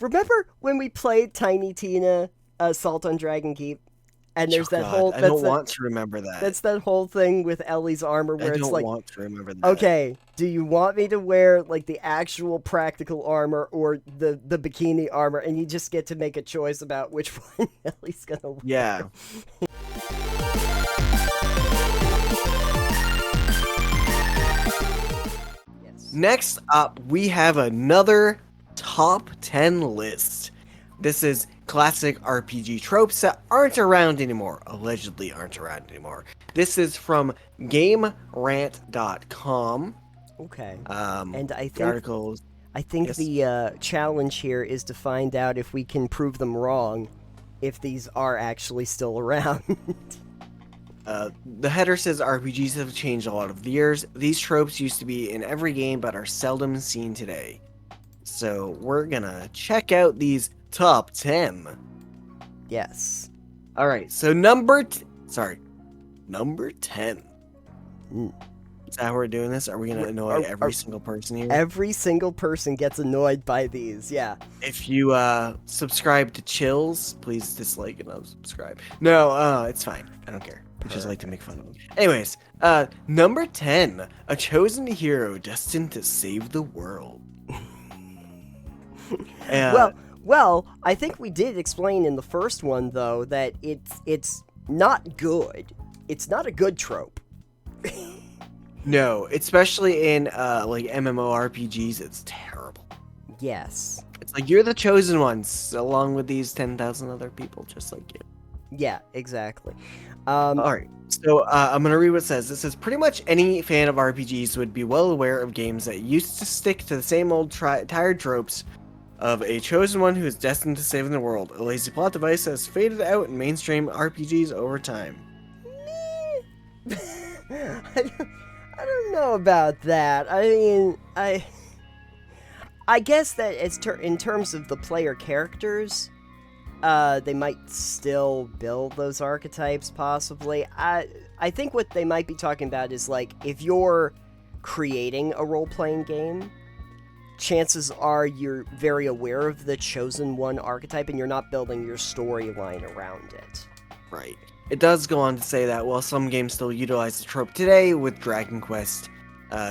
Remember when we played Tiny Tina Assault on Dragon Keep? And Oh there's that God, whole I don't want to remember that. that's that whole thing with Ellie's armor I where it's don't like, want to remember that. okay, do you want me to wear like the actual practical armor or the bikini armor? And you just get to make a choice about which one Ellie's gonna wear. Yeah. Yes. Next up, we have another top 10 list. This is classic RPG tropes that aren't around anymore, allegedly aren't around anymore. This is from GameRant.com. Okay. Um, And the articles, I think yes. the challenge here is to find out if we can prove them wrong, if these are actually still around. The header says RPGs have changed a lot over the years. These tropes used to be in every game but are seldom seen today. So we're gonna check out these top 10. Yes. All right, so number 10. Mm. Is that how we're doing this? Are we gonna annoy every single person here? Every single person gets annoyed by these. Yeah. If you subscribe to Chills, please dislike and unsubscribe. No, it's fine. I don't care. I just like to make fun of them. Anyways, number 10, a chosen hero destined to save the world. Well, I think we did explain in the first one though that it's not good. It's not a good trope. No, especially in like MMORPGs, it's terrible. Yes. It's like you're the chosen ones, along with these 10,000 other people just like you. Yeah, exactly. All right, so I'm gonna read what it says. It says pretty much any fan of RPGs would be well aware of games that used to stick to the same old tired tropes of a chosen one who is destined to save the world. A lazy plot device has faded out in mainstream RPGs over time. I don't know about that. I mean, I guess that in terms of the player characters, they might still build those archetypes possibly. I think what they might be talking about is like if you're creating a role-playing game, chances are you're very aware of the chosen one archetype and you're not building your storyline around it. Right. It does go on to say that while some games still utilize the trope today, with Dragon Quest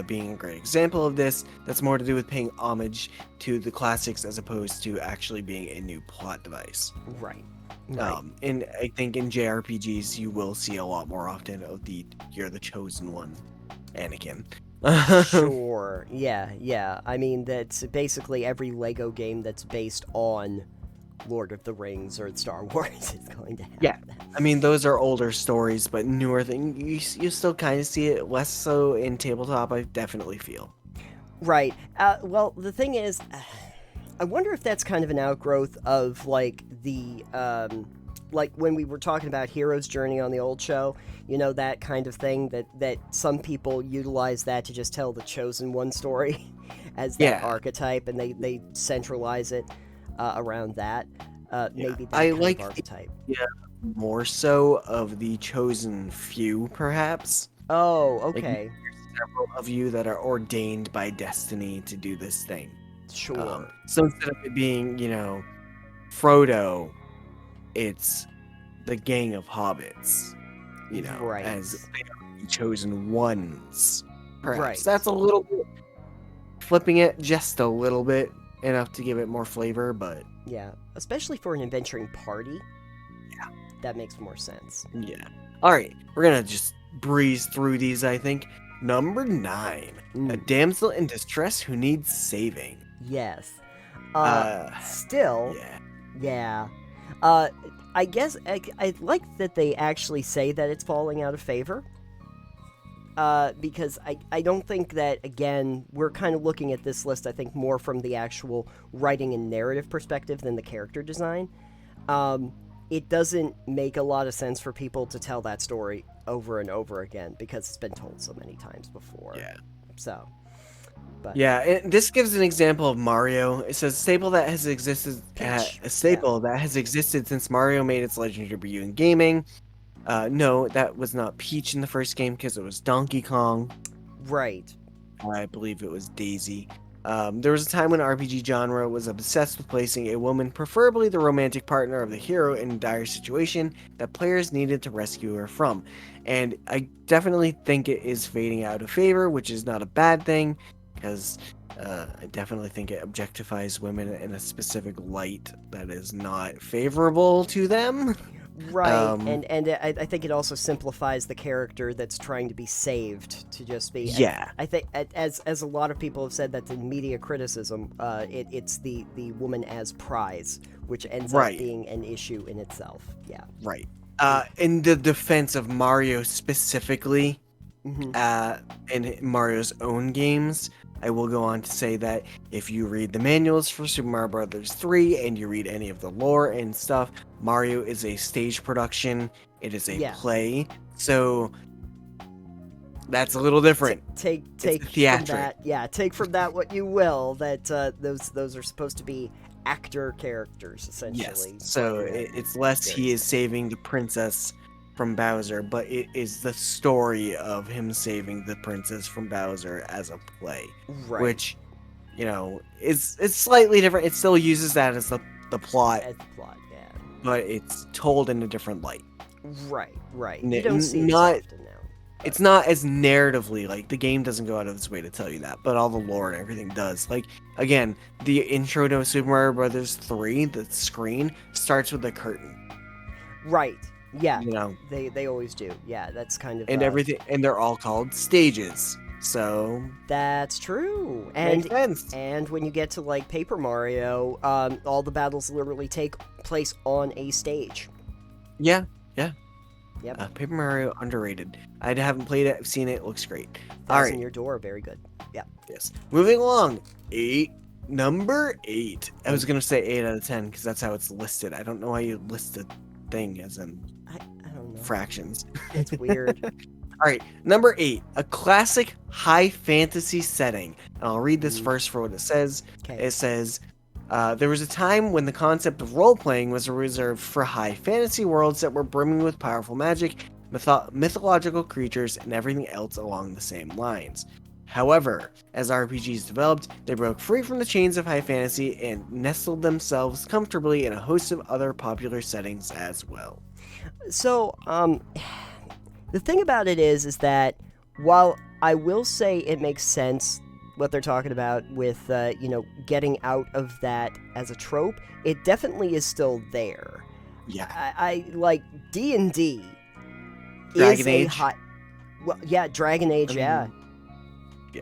being a great example of this, that's more to do with paying homage to the classics as opposed to actually being a new plot device. Right. And I think in JRPGs you will see a lot more often of the "you're the chosen one" Anakin. Sure. Yeah. I mean, that's basically every Lego game that's based on Lord of the Rings or Star Wars is going to have Yeah. that. I mean, those are older stories, but newer things, you still kind of see it, less so in tabletop, I definitely feel. Right. Well, the thing is, I wonder if that's kind of an outgrowth of, like, like when we were talking about Hero's Journey on the old show, you know, that kind of thing, that some people utilize that to just tell the chosen one story as that archetype, and they centralize it around that. Maybe that I kind like of archetype. more so of the chosen few, perhaps. Oh, Like, okay. there's several of you that are ordained by destiny to do this thing. Sure. So instead of it being, Frodo, it's the gang of hobbits, Right. as they are the chosen ones. Perhaps Right. that's a little bit flipping it just a little bit, enough to give it more flavor, but Yeah, especially for an adventuring party. Yeah. That makes more sense. yeah. All right, we're gonna just breeze through these, I think. Number 9, a damsel in distress who needs saving. Yes. Still, Yeah. I guess I like that they actually say that it's falling out of favor. Because I don't think that, again, we're kind of looking at this list, I think, more from the actual writing and narrative perspective than the character design. It doesn't make a lot of sense for people to tell that story over and over again because it's been told so many times before. Yeah. So, but Yeah, this gives an example of Mario. It says staple that has existed that has existed since Mario made its legendary debut in gaming. No, that was not Peach in the first game because it was Donkey Kong. Right. I believe it was Daisy. There was a time when RPG genre was obsessed with placing a woman, preferably the romantic partner of the hero, in a dire situation that players needed to rescue her from. And I definitely think it is fading out of favor, which is not a bad thing, because I definitely think it objectifies women in a specific light that is not favorable to them. Right, Um, and I think it also simplifies the character that's trying to be saved to just be. yeah, I think as a lot of people have said that in media criticism, it's the woman as prize, which ends up right, being an issue in itself. Yeah. right. In the defense of Mario specifically, Hmm. in Mario's own games, I will go on to say that if you read the manuals for Super Mario Brothers 3 and you read any of the lore and stuff, Mario is a stage production. It is a Yeah. play. So that's a little different. Take It's a from theatric. that. Yeah, take from that what you will. That those are supposed to be actor characters Yes. essentially. So it's less he is saving the princess from Bowser, but it is the story of him saving the princess from Bowser as a play, Right. which, is it's slightly different. It still uses that as the plot, As the plot. Yeah. but it's told in a different light. Right. Right. N- You don't see it not as often now. It's not as narratively, like, the game doesn't go out of its way to tell you that, but all the lore and everything does. Like, again, the intro to Super Mario Brothers 3, the screen starts with a curtain, Right. Yeah. you know, They always do. Yeah. That's kind of and everything, and they're all called stages. So That's true. makes sense. And when you get to like Paper Mario, all the battles literally take place on a stage. Yeah, yeah. Yep. Paper Mario underrated. I haven't played it. I've seen it. It looks great. All right. Your Door, very good. Yeah. Yes. Moving along. Number 8. I was gonna say 8 out of 10 because that's how it's listed. I don't know why you list a thing as in I don't know. fractions. It's weird. All right, number 8, a classic high fantasy setting. And I'll read this first for what it says. Okay. It says, there was a time when the concept of role playing was reserved for high fantasy worlds that were brimming with powerful magic, mythological creatures, and everything else along the same lines. However, as RPGs developed, they broke free from the chains of high fantasy and nestled themselves comfortably in a host of other popular settings as well. So, the thing about it is that while I will say it makes sense what they're talking about with, getting out of that as a trope, it definitely is still there. Yeah. I like D&D Dragon is Age? a high. Well, yeah, Dragon Age. Yeah.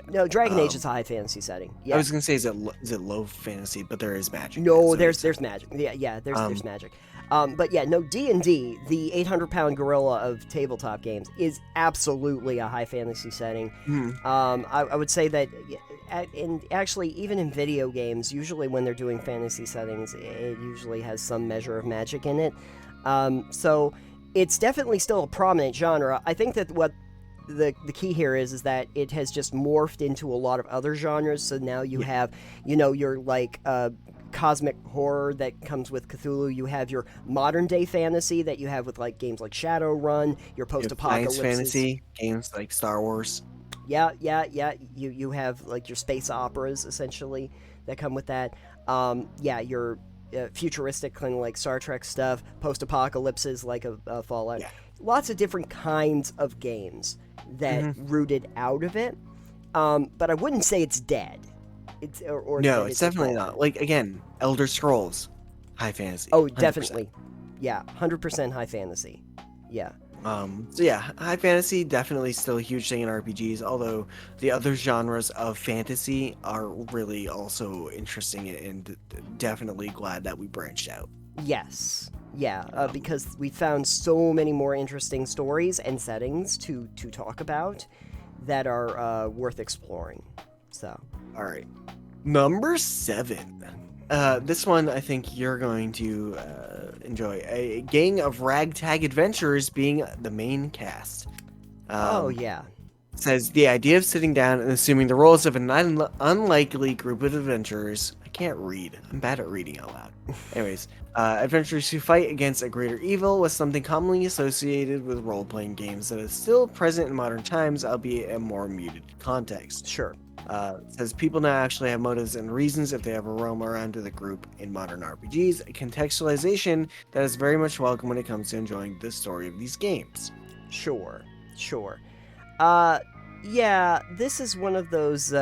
No, Dragon Age is a high fantasy setting. Yeah. I was gonna say, is it low fantasy? But there is magic. No, so there's magic. Yeah, there's magic. But yeah, no, D&D, the 800-pound gorilla of tabletop games, is absolutely a high fantasy setting. I would say that, and actually, even in video games, usually when they're doing fantasy settings, it usually has some measure of magic in it. So it's definitely still a prominent genre. I think that what the key here is that it has just morphed into a lot of other genres. So now you have, your like cosmic horror that comes with Cthulhu. You have your modern day fantasy that you have with like games like Shadowrun. Your post-apocalypse fantasy games like Star Wars. Yeah. You have like your space operas essentially that come with that. Your futuristic kind of like Star Trek stuff. Post-apocalypses like a Fallout. Yeah. Lots of different kinds of games that rooted out of it. But I wouldn't say it's dead. No, it's definitely not. Like, again, Elder Scrolls, high fantasy. Oh, 100%. definitely. Yeah, 100% high fantasy. Yeah. So yeah, high fantasy definitely still a huge thing in RPGs, although the other genres of fantasy are really also interesting and definitely glad that we branched out. Yes. Yeah, because we found so many more interesting stories and settings to talk about that are worth exploring. So. All right. Number 7. This one I think you're going to enjoy. A gang of ragtag adventurers being the main cast. Yeah. Says the idea of sitting down and assuming the roles of an unlikely group of adventurers can't read. I'm bad at reading out loud. Anyways, adventurers who fight against a greater evil was something commonly associated with role-playing games that is still present in modern times, albeit in more muted context. Sure. It says people now actually have motives and reasons if they ever roam around with a group in modern RPGs, a contextualization that is very much welcome when it comes to enjoying the story of these games. Sure. Yeah, this is one of those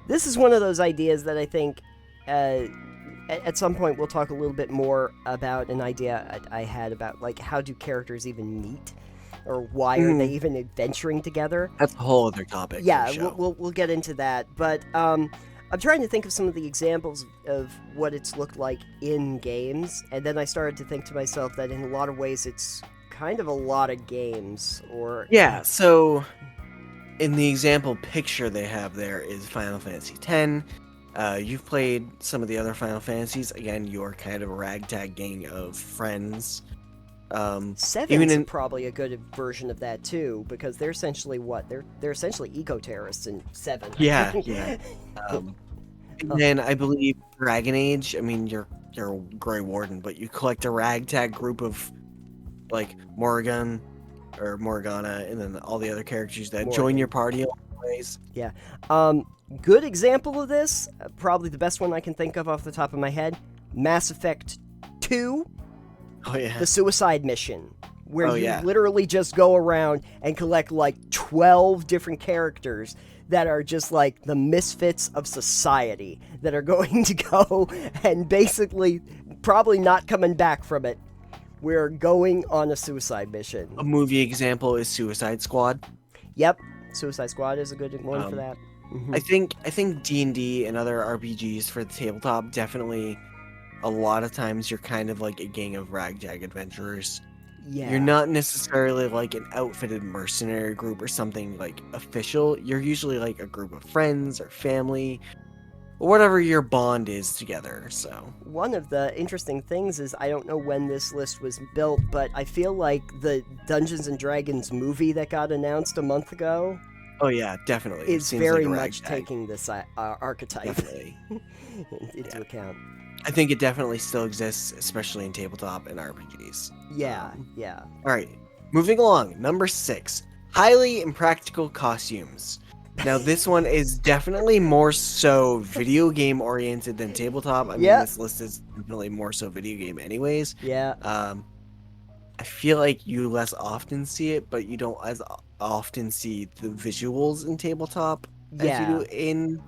this is one of those ideas that I think at some point we'll talk a little bit more about an idea I had about like how do characters even meet, or why are they even adventuring together. That's a whole other topic. Yeah, we'll get into that, but I'm trying to think of some of the examples of what it's looked like in games, and then I started to think to myself that in a lot of ways it's kind of a lot of games. Or yeah, so in the example picture they have there is Final Fantasy X. You've played some of the other Final Fantasies. Again, you're kind of a ragtag gang of friends. Seven's probably a good version of that too, because they're essentially they're essentially eco-terrorists in 7. Yeah. And then I believe Dragon Age, I mean, you're a Grey Warden, but you collect a ragtag group of like Morrigan or Morgana, and then all the other characters that join your party always. Yeah. Good example of this, probably the best one I can think of off the top of my head, Mass Effect 2. Oh yeah. The suicide mission, where you literally just go around and collect like 12 different characters that are just like the misfits of society that are going to go and basically probably not coming back from it. We're going on a suicide mission. A movie example is Suicide Squad. Yep, Suicide Squad is a good one for that. I think D&D and other RPGs for the tabletop definitely. A lot of times you're kind of like a gang of ragtag adventurers. Yeah. You're not necessarily like an outfitted mercenary group or something like official. You're usually like a group of friends or family, or whatever your bond is together. So one of the interesting things is, I don't know when this list was built, but I feel like the Dungeons and Dragons movie that got announced a month ago. Oh yeah, definitely. Is very much taking this archetype definitely into account. I think it definitely still exists, especially in tabletop and RPGs. Yeah. All right, moving along. Number 6, highly impractical costumes. Now, this one is definitely more so video game oriented than tabletop. I mean, this list is definitely more so video game anyways. Yeah. I feel like you less often see it, but you don't as often see the visuals in tabletop as you do in,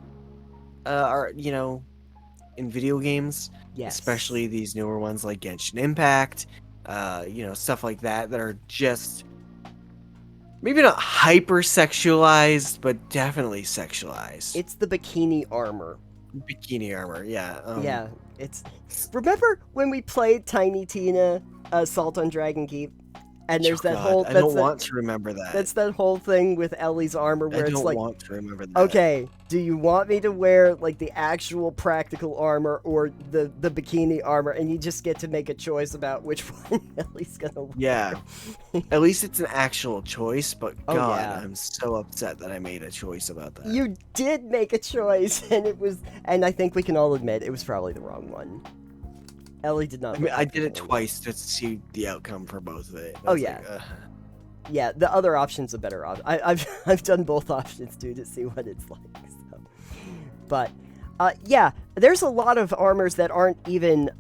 in video games, especially these newer ones like Genshin Impact, stuff like that are just maybe not hyper-sexualized, but definitely sexualized. It's the bikini armor. Yeah. It's remember when we played Tiny Tina Assault on Dragon Keep? And there's whole... I don't want to remember that. That's that whole thing with Ellie's armor where it's like... I don't want to remember that. Okay, do you want me to wear, like, the actual practical armor or the bikini armor? And you just get to make a choice about which one Ellie's gonna wear. Yeah. At least it's an actual choice, but I'm so upset that I made a choice about that. You did make a choice, and I think we can all admit it was probably the wrong one. Ellie did not. I mean, I did it twice just to see the outcome for both of it. Yeah, the other option's a better option. I've done both options too to see what it's like. So. But there's a lot of armors that aren't even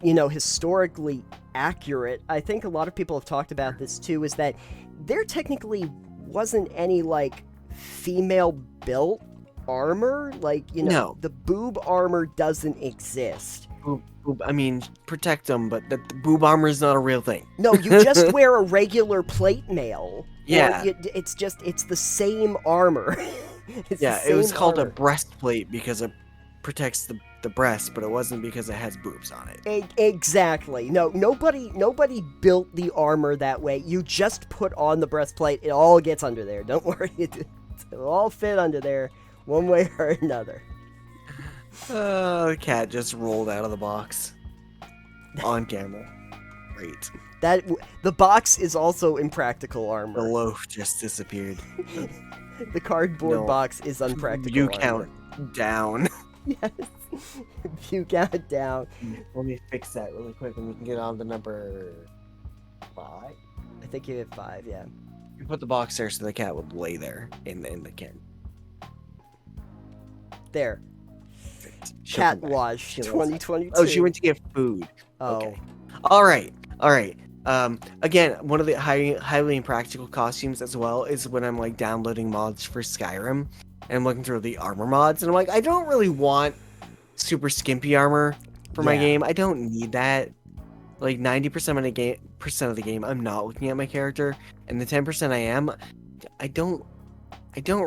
historically accurate. I think a lot of people have talked about this too. Is that there technically wasn't any like female built armor, like No. the boob armor doesn't exist. I mean, protect them, but the boob armor is not a real thing. No, you just wear a regular plate mail. Yeah. It's the same armor. It was called a breastplate because it protects the breast, but it wasn't because it has boobs on it. Exactly. No, nobody built the armor that way. You just put on the breastplate. It all gets under there. Don't worry. It'll all fit under there one way or another. The cat just rolled out of the box on camera. Great. The box is also impractical armor. The loaf just disappeared. The cardboard box is unpractical. You count down. Yes. You got it down. Let me fix that really quick and we can get on to number 5. I think you hit 5, yeah. You put the box there so the cat would lay there in the can. There. She'll Cat come back. wash She'll 2022. Oh, she went to get food. Oh. Okay. All right. Again, one of the highly impractical costumes as well is when I'm like downloading mods for Skyrim and I'm looking through the armor mods and I'm like, I don't really want super skimpy armor for my Yeah. game. I don't need that. Like 90% of the game, I'm not looking at my character, and the 10% I am, I don't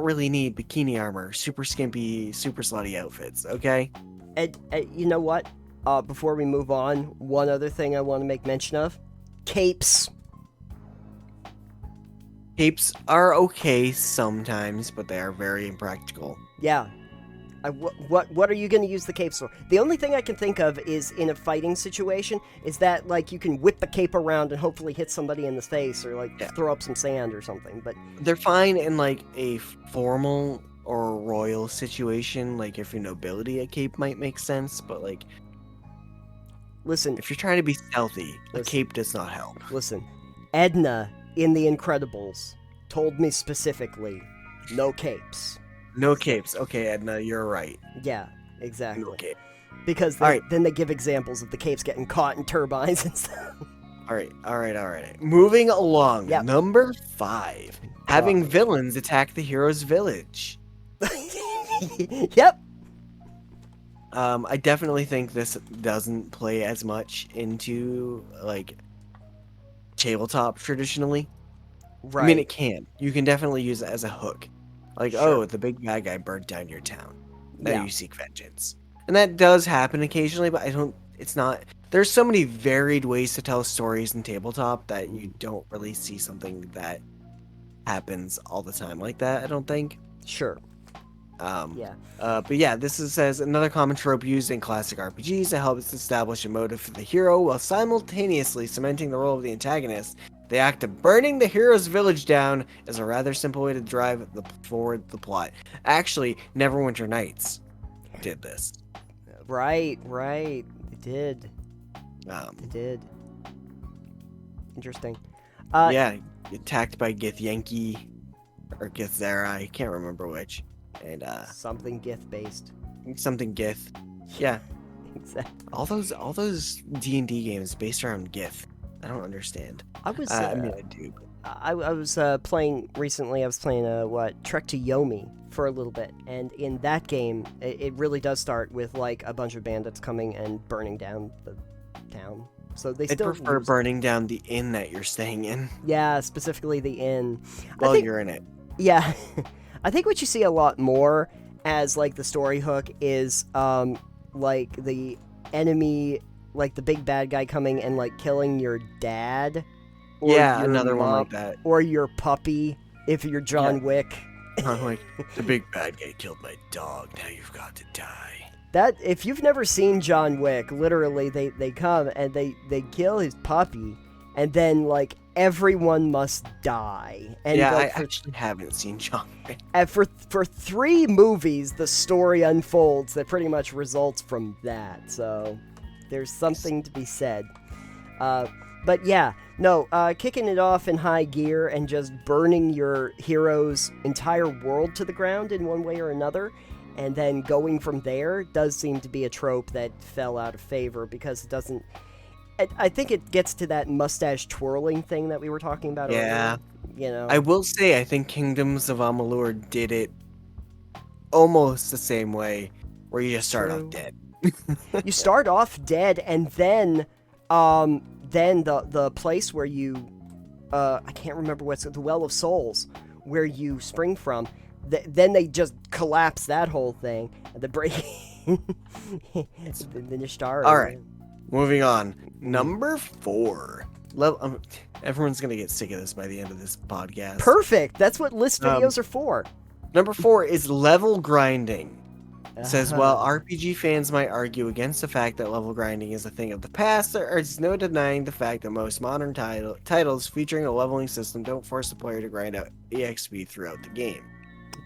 really need bikini armor, super skimpy, super slutty outfits. Okay. And you know what? Before we move on, one other thing I want to make mention of: capes. Capes are okay sometimes, but they are very impractical. Yeah. What are you going to use the capes for? The only thing I can think of is in a fighting situation is that like you can whip the cape around and hopefully hit somebody in the face or like throw up some sand or something. But they're fine in like a formal or royal situation. Like if you're nobility, a cape might make sense. But like, listen, if you're trying to be stealthy, a cape does not help. Listen, Edna in The Incredibles told me specifically, no capes. No capes. Okay, Edna, you're right. Yeah, exactly. No cape. Because then they give examples of the capes getting caught in turbines and stuff. All right. Moving along. Yep. Number 5. Having villains attack the hero's village. Yep. I definitely think this doesn't play as much into like tabletop traditionally. Right. I mean, it can. You can definitely use it as a hook. Like, Sure. oh, the big bad guy burned down your town. Now you seek vengeance. And that does happen occasionally, but it's not. There's so many varied ways to tell stories in tabletop that you don't really see something that happens all the time like that, I don't think. Sure. But yeah, says another common trope used in classic RPGs that helps establish a motive for the hero while simultaneously cementing the role of the antagonist. The act of burning the hero's village down is a rather simple way to drive forward the plot. Actually, Neverwinter Nights did this. Right. It did. It did. Interesting. Yeah, attacked by Githyanki or Githzera, I can't remember which. And something Gith based. Something Gith. Yeah. Exactly. All those D&D games based around Gith. I don't understand. I was. I mean, I do. I was playing recently. I was playing Trek to Yomi for a little bit, and in that game, it really does start with like a bunch of bandits coming and burning down the town. So they still prefer burning down the inn that you're staying in. Yeah, specifically the inn. Well, you're in it. Yeah, I think what you see a lot more as like the story hook is like the enemy, like the big bad guy coming and like killing your dad. Or Yeah, your another one mom, like that. Or your puppy if you're John Wick. I'm like, the big bad guy killed my dog. Now you've got to die. That if you've never seen John Wick, literally they come and they kill his puppy, and then like everyone must die. And yeah, like, I actually haven't seen John Wick. And for 3 movies, the story unfolds that pretty much results from that. So there's something to be said. But yeah, no, kicking it off in high gear and just burning your hero's entire world to the ground in one way or another, and then going from there does seem to be a trope that fell out of favor because it doesn't... I think it gets to that mustache twirling thing that we were talking about earlier. You know? I will say, I think Kingdoms of Amalur did it almost the same way, where you just start off dead. You start off dead, and then the place where you, I can't remember what's the Well of Souls, where you spring from, then they just collapse that whole thing, and the break, then you start. All right, moving on. Number 4. Everyone's gonna get sick of this by the end of this podcast. Perfect. That's what list videos are for. Number 4 is level grinding. It says, while RPG fans might argue against the fact that level grinding is a thing of the past, there is no denying the fact that most modern titles featuring a leveling system don't force the player to grind out EXP throughout the game.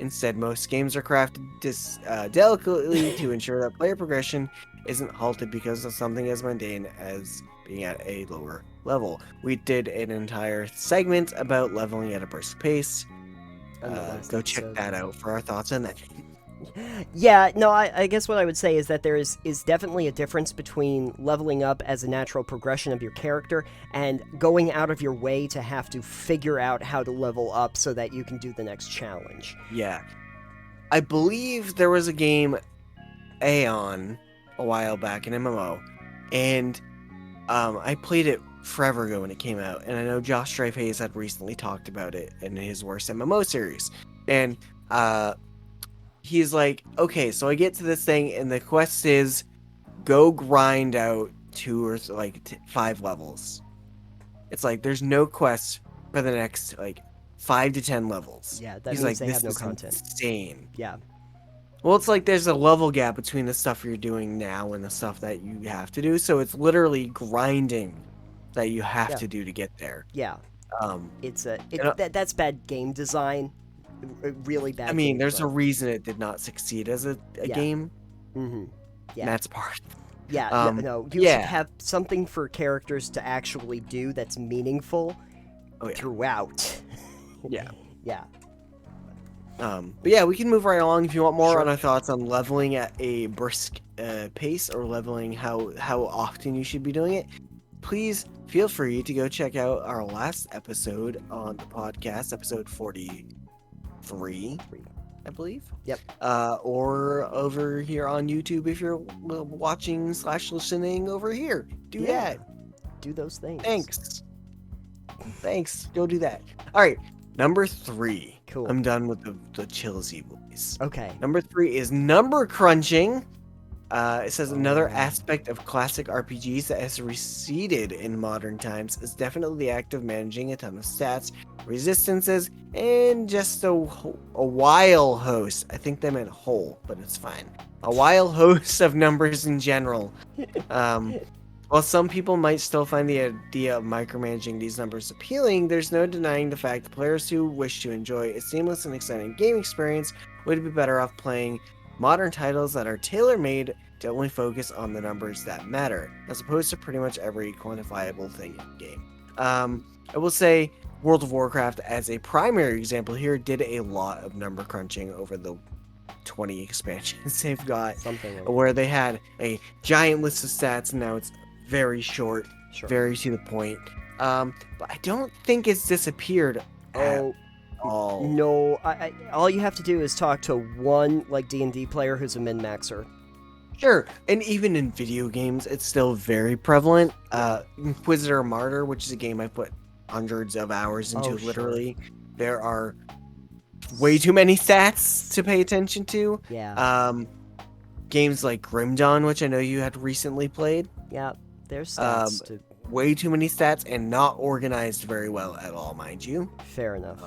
Instead, most games are crafted delicately to ensure that player progression isn't halted because of something as mundane as being at a lower level. We did an entire segment about leveling at a brisk pace. On the last Go check episode. that out for our thoughts on that. Yeah, no, I guess what I would say is that there is definitely a difference between leveling up as a natural progression of your character and going out of your way to have to figure out how to level up so that you can do the next challenge. Yeah. I believe there was a game, Aeon, a while back, an MMO, and I played it forever ago when it came out, and I know Josh Strife Hayes had recently talked about it in his worst MMO series, and he's like, okay, so I get to this thing, and the quest is go grind out 2 or 5 levels. It's like there's no quest for the next 5 to 10 levels. Yeah, that He's means like, they this have no is content. insane. Yeah. Well, it's like there's a level gap between the stuff you're doing now and the stuff that you have to do. So it's literally grinding that you have to do to get there. Yeah. Um, That's bad game design. Really bad. I mean, game there's design. a reason it did not succeed as a game. Mm-hmm. Yeah. And that's part. Yeah. No. You should have something for characters to actually do that's meaningful throughout. Yeah. Yeah. But yeah, we can move right along if you want more on our thoughts on leveling at a brisk pace or leveling how often you should be doing it. Please feel free to go check out our last episode on the podcast, episode 43, I believe. Yep. Or over here on YouTube if you're watching / listening over here. Do that. Do those things. Thanks. Go do that. All right. Number 3. Cool. I'm done with the chillsy boys. Okay. Number 3 is number crunching. It says another aspect of classic RPGs that has receded in modern times is definitely the act of managing a ton of stats, resistances, and just a while host. I think they meant whole, but it's fine. A while host of numbers in general. While some people might still find the idea of micromanaging these numbers appealing, there's no denying the fact that players who wish to enjoy a seamless and exciting game experience would be better off playing modern titles that are tailor-made to only focus on the numbers that matter, as opposed to pretty much every quantifiable thing in the game. I will say World of Warcraft, as a primary example here, did a lot of number crunching over the 20 expansions they've got, where they had a giant list of stats, and now it's very short, very to the point. But I don't think it's disappeared at all. No, all you have to do is talk to one D&D player who's a min-maxer. Sure, and even in video games, it's still very prevalent. Inquisitor Martyr, which is a game I've put hundreds of hours into, literally. There are way too many stats to pay attention to. Yeah. Games like Grim Dawn, which I know you had recently played. Yeah, there's stats way too many stats and not organized very well at all, mind you. Fair enough.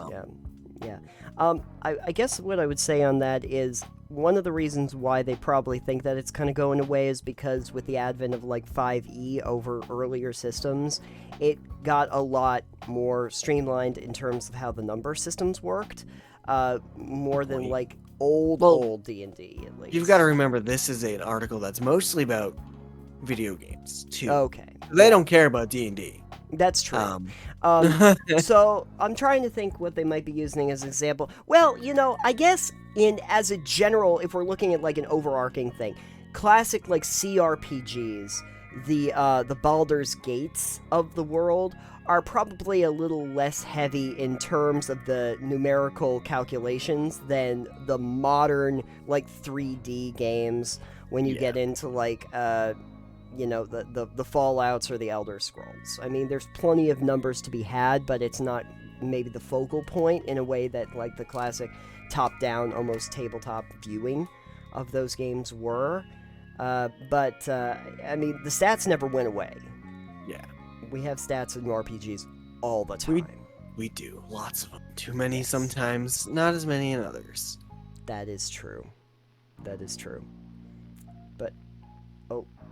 Yeah. I guess what I would say on that is one of the reasons why they probably think that it's kind of going away is because with the advent of 5e over earlier systems, it got a lot more streamlined in terms of how the number systems worked, more than old D&D at least. You've got to remember this is an article that's mostly about video games too. Okay. They don't care about D&D. That's true. So I'm trying to think what they might be using as an example. Well, I guess as a general, if we're looking at an overarching thing, classic CRPGs, the Baldur's Gates of the world are probably a little less heavy in terms of the numerical calculations than the modern 3D games when you get into the Fallouts or the Elder Scrolls. I mean, there's plenty of numbers to be had, but it's not maybe the focal point in a way that the classic top-down, almost tabletop viewing of those games were. But I mean, the stats never went away. Yeah. We have stats in RPGs all the time. We do. Lots of them. Too many sometimes, not as many in others. That is true. But,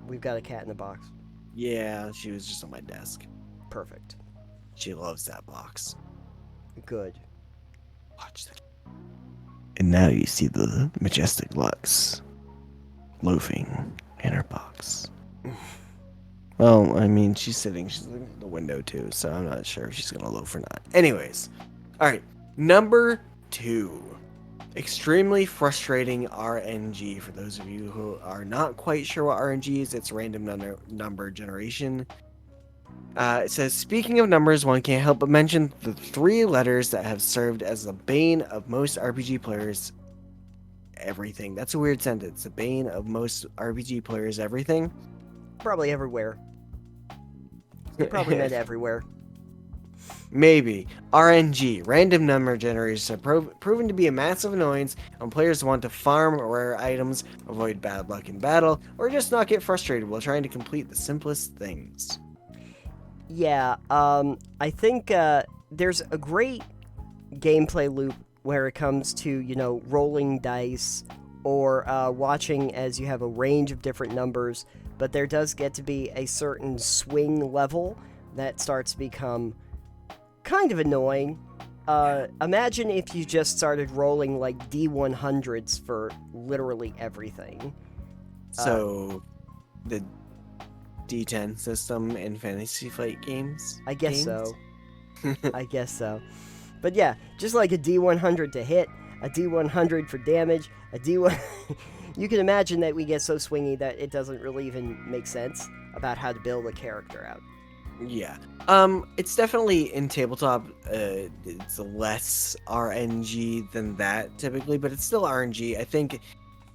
we've got a cat in the box. Yeah, she was just on my desk. Perfect. She loves that box. Good. Watch that. And now you see the majestic Lux loafing in her box. Well, I mean, she's looking at the window too, so I'm not sure if she's gonna loaf or not. Anyways, all right, number 2. Extremely frustrating RNG. For those of you who are not quite sure what RNG is, it's random number generation. It says, speaking of numbers, one can't help but mention the 3 letters that have served as the bane of most RPG players' everything. That's a weird sentence. The bane of most RPG players' everything. Probably everywhere. You probably meant everywhere. Maybe. RNG, random number generators, have proven to be a massive annoyance when players want to farm rare items, avoid bad luck in battle, or just not get frustrated while trying to complete the simplest things. Yeah, I think there's a great gameplay loop where it comes to, you know, rolling dice or watching as you have a range of different numbers, but there does get to be a certain swing level that starts to become kind of annoying. Imagine if you just started rolling like D100s for literally everything. So, the D10 system in Fantasy Flight games? I guess so. I guess so. But yeah, just like a D100 to hit, a D100 for damage, a D1... You can imagine that we get so swingy that it doesn't really even make sense about how to build a character out. Yeah. It's definitely in tabletop, it's less RNG than that typically, but it's still RNG. I think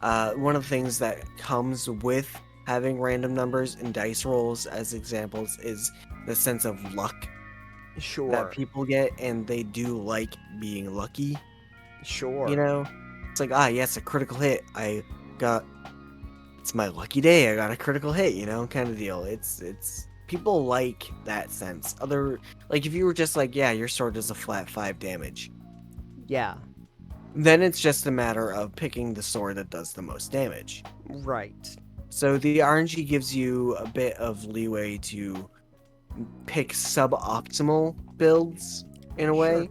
one of the things that comes with having random numbers and dice rolls as examples is the sense of luck Sure. that people get, and they do like being lucky. Sure. You know? It's like, yes, a critical hit. It's my lucky day. I got a critical hit, you know, kind of deal. It's people like that sense. Like if you were just like, yeah, your sword does a flat 5 damage. Yeah. Then it's just a matter of picking the sword that does the most damage. Right. So the RNG gives you a bit of leeway to pick suboptimal builds in a way.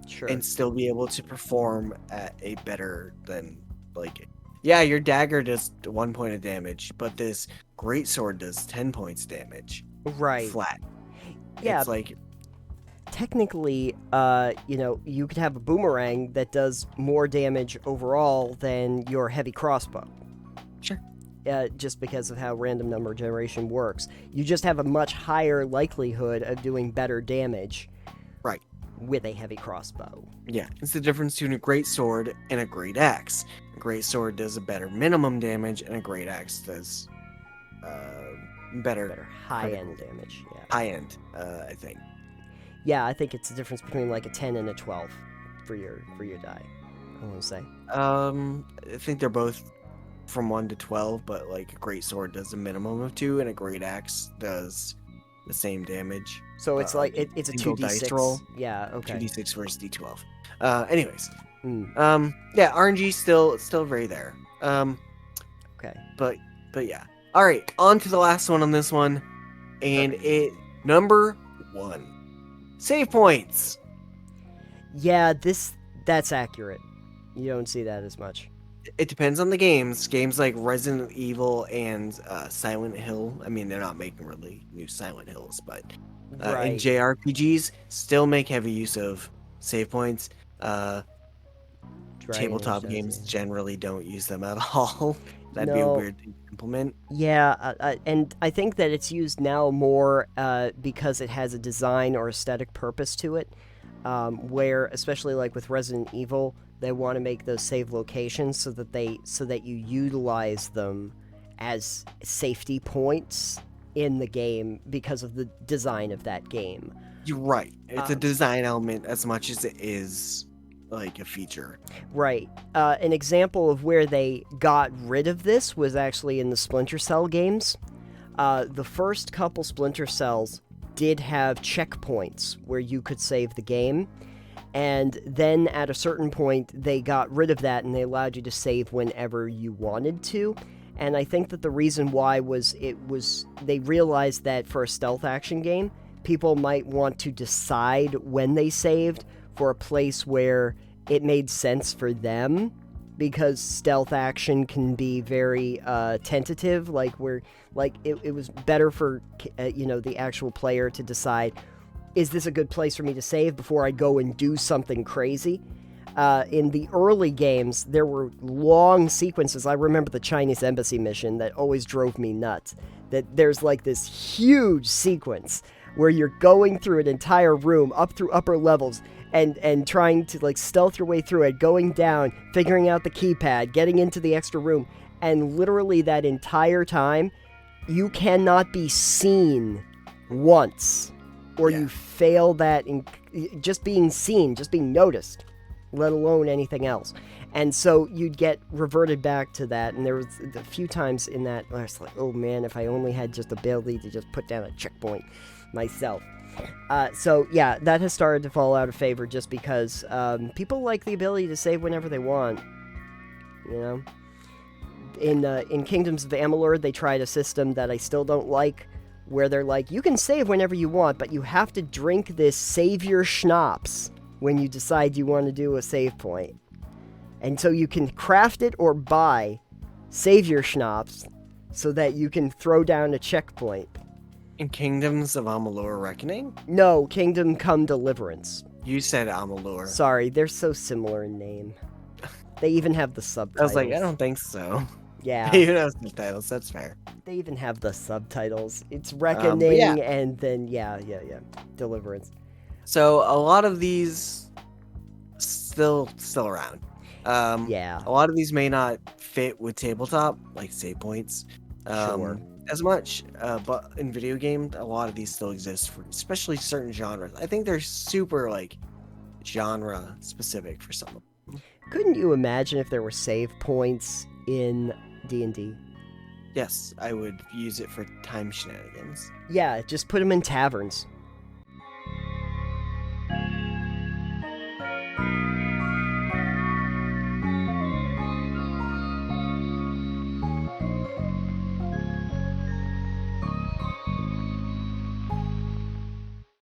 Sure. And still be able to perform at a better than, like, yeah, your dagger does 1 point of damage, but this greatsword does 10 points damage. Right. Flat. Yeah. It's like, technically, you know, you could have a boomerang that does more damage overall than your heavy crossbow. Sure. Just because of how random number generation works. You just have a much higher likelihood of doing better damage. Right. With a heavy crossbow. Yeah, it's the difference between a great sword and a great axe. A great sword does a better minimum damage, and a great axe does better high-end damage. Yeah. High-end, I think. Yeah, I think it's the difference between like a 10 and a 12 for your die, I want to say. I think they're both from 1 to 12, but like a great sword does a minimum of 2, and a great axe does the same damage. So it's like it's a 2d6 dice roll. Yeah, okay. 2d6 versus d12. Anyways. Mm. Yeah, RNG still very there. Okay. But yeah. All right, on to the last one on this one, and number 1. Save points. Yeah, that's accurate. You don't see that as much. It depends on the games. Games like Resident Evil and Silent Hill. I mean, they're not making really new Silent Hills, but Right. and JRPGs still make heavy use of save points. Tabletop games generally don't use them at all. That'd be a weird thing to implement. Yeah, and I think that it's used now more because it has a design or aesthetic purpose to it, where, especially like with Resident Evil, they want to make those save locations so that you utilize them as safety points in the game because of the design of that game. You're right. It's a design element as much as it is like a feature. Right. An example of where they got rid of this was actually in the Splinter Cell games. The first couple Splinter Cells did have checkpoints where you could save the game, and then at a certain point they got rid of that and they allowed you to save whenever you wanted to. And I think that the reason why was they realized that for a stealth action game, people might want to decide when they saved for a place where it made sense for them, because stealth action can be very tentative. Like it was better for the actual player to decide, is this a good place for me to save before I go and do something crazy? In the early games, there were long sequences. I remember the Chinese embassy mission that always drove me nuts. That there's like this huge sequence where you're going through an entire room up through upper levels and trying to like stealth your way through it, going down, figuring out the keypad, getting into the extra room, and literally that entire time, you cannot be seen once, or you fail that in just being seen, just being noticed, let alone anything else. And so you'd get reverted back to that, and there was a few times in that where I was like, oh man, if I only had just the ability to just put down a checkpoint myself. So yeah, that has started to fall out of favor just because people like the ability to save whenever they want. You know, in Kingdoms of Amalur, they tried a system that I still don't like, where they're like, you can save whenever you want, but you have to drink this savior schnapps when you decide you want to do a save point. And so you can craft it or buy savior schnapps so that you can throw down a checkpoint. In Kingdoms of Amalur Reckoning? No, Kingdom Come Deliverance. You said Amalur. Sorry, they're so similar in name. They even have the subtitles. I was like, I don't think so. Yeah. They even have subtitles, that's fair. They even have the subtitles. It's Reckoning and then, Deliverance. So, a lot of these still around. A lot of these may not fit with tabletop, like save points. Sure. As much, but in video games, a lot of these still exist for especially certain genres. I think they're super like genre specific for some of them. Couldn't you imagine if there were save points in D&D? Yes, I would use it for time shenanigans. Yeah, just put them in taverns.